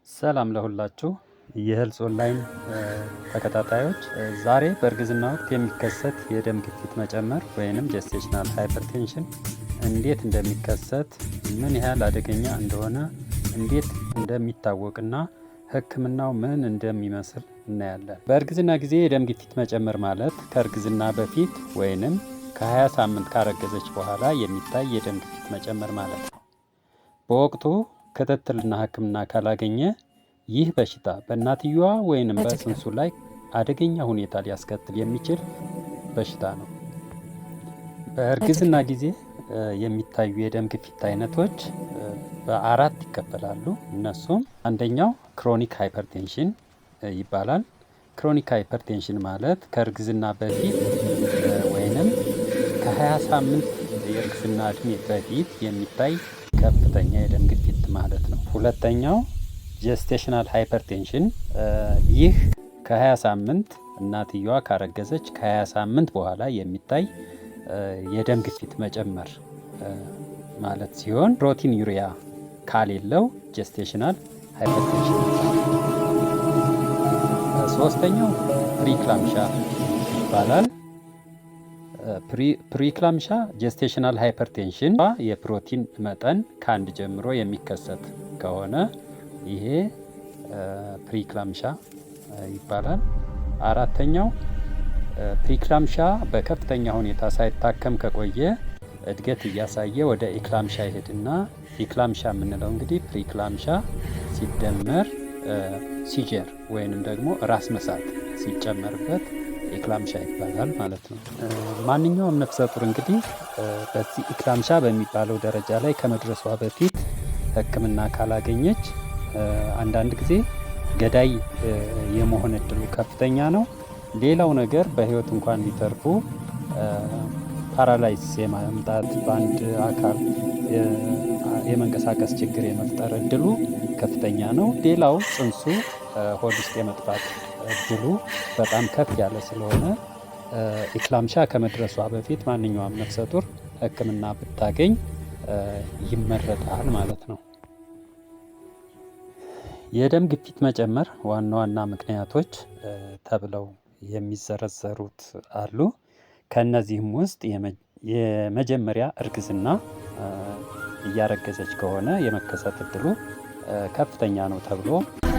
ሰላም ለሁላችሁ የሄልዝ ኦንላይን ተከታታዮች፣ ዛሬ በእርግዝና ወቅት የሚከሰት የደም ግፊት መጨመር ወይንም ጀስቴሽናል ሃይፐርቴንሽን እንዴት እንደሚከሰት፣ ምን ያህል አደገኛ እንደሆነ፣ እንዴት እንደሚታወቅና ሕክምናው ምን እንደሚመስል እናያለን። በእርግዝና ጊዜ የደም ግፊት መጨመር ማለት ከእርግዝና በፊት ወይንም ከ20 ሳምንት ካረገዘች በኋላ የሚታይ የደም ግፊት መጨመር ማለት ነው። በወቅቱ ክትትልና ሕክምና ካላገኘ ይህ በሽታ በእናትየዋ ወይንም በጽንሱ ላይ አደገኛ ሁኔታ ሊያስከትል የሚችል በሽታ ነው። በእርግዝና ጊዜ የሚታዩ የደም ግፊት አይነቶች በአራት ይከፈላሉ። እነሱም አንደኛው ክሮኒክ ሃይፐርቴንሽን ይባላል። ክሮኒክ ሃይፐርቴንሽን ማለት ከእርግዝና በፊት ወይንም ከ20 ሳምንት የእርግዝና እድሜ በፊት የሚታይ ከፍተኛ የደም ግፊት ማለት ነው። ሁለተኛው ጀስቴሽናል ሃይፐርቴንሽን፣ ይህ ከ20 ሳምንት እናትየዋ ካረገዘች ከ20 ሳምንት በኋላ የሚታይ የደም ግፊት መጨመር ማለት ሲሆን ፕሮቲን ዩሪያ ካሌለው ጀስቴሽናል ሃይፐርቴንሽን ይባላል። ሶስተኛው ፕሪክላምሻ ይባላል። ፕሪክላምሻ ጀስቴሽናል ሃይፐርቴንሽን የፕሮቲን መጠን ከአንድ ጀምሮ የሚከሰት ከሆነ ይሄ ፕሪክላምሻ ይባላል። አራተኛው ፕሪክላምሻ በከፍተኛ ሁኔታ ሳይታከም ከቆየ እድገት እያሳየ ወደ ኢክላምሻ ይሄድና ኢክላምሻ የምንለው እንግዲህ ፕሪክላምሻ ሲደመር ሲጀር ወይንም ደግሞ ራስ መሳት ሲጨመርበት ኢክላምሻ ይባላል ማለት ነው። ማንኛውም ነፍሰ ጡር እንግዲህ በዚህ ኢክላምሻ በሚባለው ደረጃ ላይ ከመድረሷ በፊት ሕክምና ካላገኘች አንዳንድ ጊዜ ገዳይ የመሆን እድሉ ከፍተኛ ነው። ሌላው ነገር በህይወት እንኳን ሊተርፉ ፓራላይሲስ የማምጣት በአንድ አካል የመንቀሳቀስ ችግር የመፍጠር እድሉ ከፍተኛ ነው። ሌላው ጽንሱ ሆድ ውስጥ የመጥፋት እድሉ በጣም ከፍ ያለ ስለሆነ ኢክላምሻ ከመድረሷ በፊት ማንኛውም ነፍሰ ጡር ሕክምና ብታገኝ ይመረጣል ማለት ነው። የደም ግፊት መጨመር ዋና ዋና ምክንያቶች ተብለው የሚዘረዘሩት አሉ። ከነዚህም ውስጥ የመጀመሪያ እርግዝና እያረገዘች ከሆነ የመከሰት እድሉ ከፍተኛ ነው ተብሎ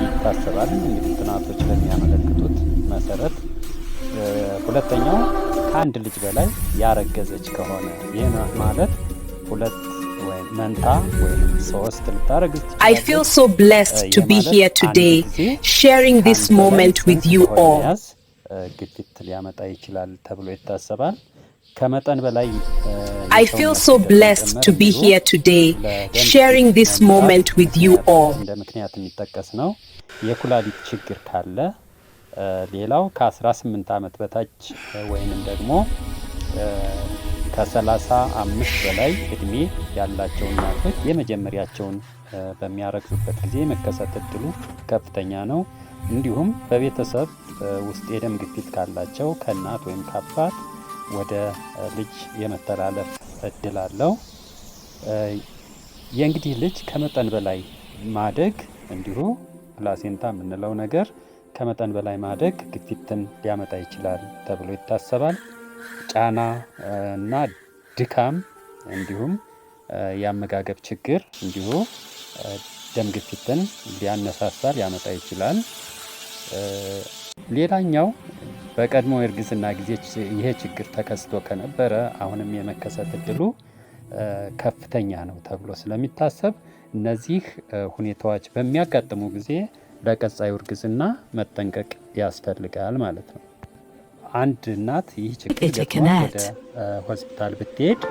ይታሰባል፣ እንግዲህ ጥናቶች በሚያመለክቱት መሰረት። ሁለተኛው ከአንድ ልጅ በላይ ያረገዘች ከሆነ ይህ ማለት ሁለት ወይም መንታ ወይም ሶስት ልታረግዝ ትችላለች። I feel so blessed to be here today, sharing this moment with you all. ግፊት ሊያመጣ ይችላል ተብሎ ይታሰባል። ከመጠን በላይ I feel so blessed to be here today, sharing this moment with you all. እንደ ምክንያት የሚጠቀስ ነው። የኩላሊት ችግር ካለ፣ ሌላው ከ18 ዓመት በታች ወይንም ደግሞ ከ35 በላይ እድሜ ያላቸው እናቶች የመጀመሪያቸውን በሚያረግዙበት ጊዜ መከሰት እድሉ ከፍተኛ ነው። እንዲሁም በቤተሰብ ውስጥ የደም ግፊት ካላቸው ከእናት ወይም ከአባት ወደ ልጅ የመተላለፍ እድል አለው። የእንግዲህ ልጅ ከመጠን በላይ ማደግ እንዲሁ ፕላሴንታ የምንለው ነገር ከመጠን በላይ ማደግ ግፊትን ሊያመጣ ይችላል ተብሎ ይታሰባል። ጫና እና ድካም እንዲሁም የአመጋገብ ችግር እንዲሁ ደም ግፊትን ሊያነሳሳ ሊያመጣ ይችላል። ሌላኛው በቀድሞ የእርግዝና ጊዜ ይሄ ችግር ተከስቶ ከነበረ አሁንም የመከሰት እድሉ ከፍተኛ ነው ተብሎ ስለሚታሰብ እነዚህ ሁኔታዎች በሚያጋጥሙ ጊዜ ለቀጣዩ እርግዝና መጠንቀቅ ያስፈልጋል ማለት ነው። አንድ እናት ይህ ችግር ገጥሟት ወደ ሆስፒታል ብትሄድ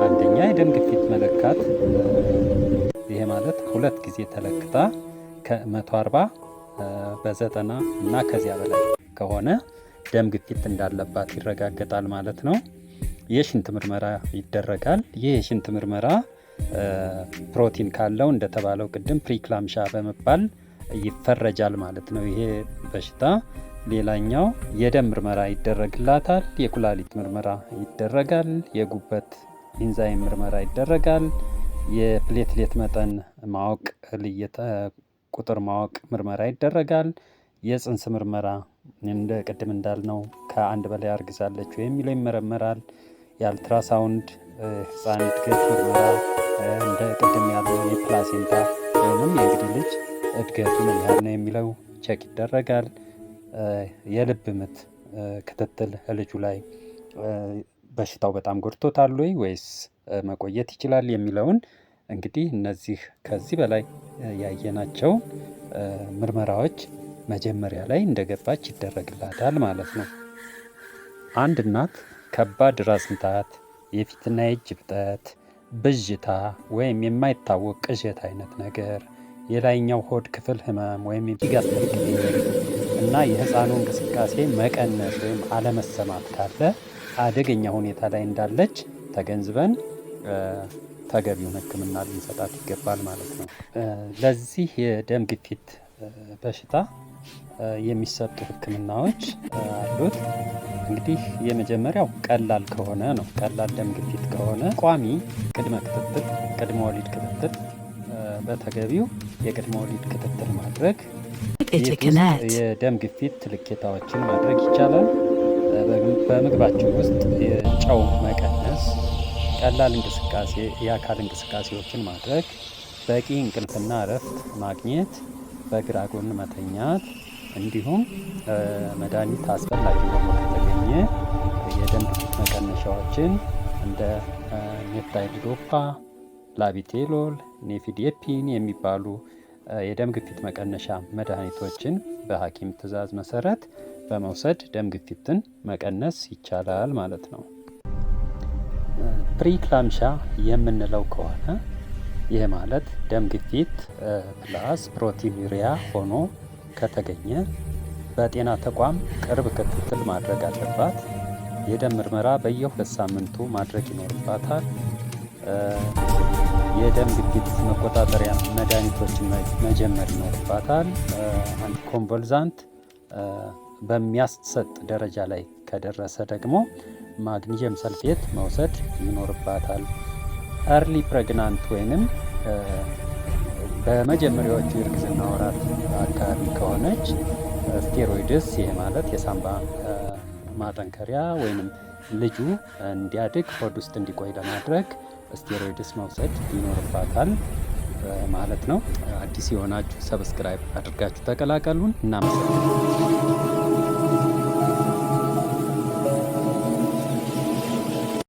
አንደኛ የደም ግፊት መለካት፣ ይሄ ማለት 2 ጊዜ ተለክታ ከ140 በ90 እና ከዚያ በላይ ከሆነ ደም ግፊት እንዳለባት ይረጋገጣል ማለት ነው። የሽንት ምርመራ ይደረጋል። ይህ የሽንት ምርመራ ፕሮቲን ካለው እንደተባለው ቅድም ፕሪክላምሻ በመባል ይፈረጃል ማለት ነው ይሄ በሽታ። ሌላኛው የደም ምርመራ ይደረግላታል። የኩላሊት ምርመራ ይደረጋል። የጉበት ኢንዛይም ምርመራ ይደረጋል። የፕሌትሌት መጠን ማወቅ ቁጥር ማወቅ ምርመራ ይደረጋል። የጽንስ ምርመራ እንደ ቅድም እንዳልነው ከአንድ በላይ አርግዛለች የሚለው ይመረመራል። የአልትራሳውንድ ህፃን እድገት ምርመራ እንደ ቅድም ያለው የፕላሴንታ ወይም የእንግዲህ ልጅ እድገቱ ምን ያህል ነው የሚለው ቸክ ይደረጋል። የልብ ምት ክትትል ልጁ ላይ በሽታው በጣም ጎድቶታል ወይስ መቆየት ይችላል የሚለውን እንግዲህ እነዚህ ከዚህ በላይ ያየናቸው ምርመራዎች መጀመሪያ ላይ እንደገባች ይደረግላታል ማለት ነው። አንድ እናት ከባድ ራስ ምታት፣ የፊትና የእጅ እብጠት፣ ብዥታ ወይም የማይታወቅ ቅዠት አይነት ነገር፣ የላይኛው ሆድ ክፍል ህመም ወይም የጋስትሪክ እና የህፃኑ እንቅስቃሴ መቀነስ ወይም አለመሰማት ካለ አደገኛ ሁኔታ ላይ እንዳለች ተገንዝበን ተገቢውን ሕክምና ልንሰጣት ይገባል ማለት ነው። ለዚህ የደም ግፊት በሽታ የሚሰጡ ሕክምናዎች አሉት። እንግዲህ የመጀመሪያው ቀላል ከሆነ ነው። ቀላል ደም ግፊት ከሆነ ቋሚ ቅድመ ክትትል፣ ቅድመ ወሊድ ክትትል በተገቢው የቅድመ ወሊድ ክትትል ማድረግ፣ የደም ግፊት ልኬታዎችን ማድረግ ይቻላል። በምግባችን ውስጥ የጨው መቀነስ፣ ቀላል እንቅስቃሴ፣ የአካል እንቅስቃሴዎችን ማድረግ፣ በቂ እንቅልፍና እረፍት ማግኘት፣ በግራ ጎን መተኛት እንዲሁም መድኃኒት አስፈላጊ ሆኖ ከተገኘ የደም ግፊት መቀነሻዎችን እንደ ሜትራይዶፓ፣ ላቢቴሎል፣ ኔፊዲኤፒን የሚባሉ የደም ግፊት መቀነሻ መድኃኒቶችን በሐኪም ትዕዛዝ መሰረት በመውሰድ ደም ግፊትን መቀነስ ይቻላል ማለት ነው። ፕሪክላምሻ የምንለው ከሆነ ይህ ማለት ደም ግፊት ፕላስ ፕሮቲኑሪያ ሆኖ ከተገኘ በጤና ተቋም ቅርብ ክትትል ማድረግ አለባት። የደም ምርመራ በየ2 ሳምንቱ ማድረግ ይኖርባታል። የደም ግፊት መቆጣጠሪያ መድኃኒቶችን መጀመር ይኖርባታል። አንቲኮንቮልዛንት በሚያሰጥ ደረጃ ላይ ከደረሰ ደግሞ ማግኒዥየም ሰልፌት መውሰድ ይኖርባታል። አርሊ ፕሬግናንት ወይንም በመጀመሪያዎቹ የእርግዝና ወራት አካባቢ ከሆነች ስቴሮይድስ፣ ይህ ማለት የሳምባ ማጠንከሪያ ወይንም ልጁ እንዲያድግ ሆድ ውስጥ እንዲቆይ ለማድረግ ስቴሮይድስ መውሰድ ይኖርባታል ማለት ነው። አዲስ የሆናችሁ ሰብስክራይብ አድርጋችሁ ተቀላቀሉን። እናመሰግናለን።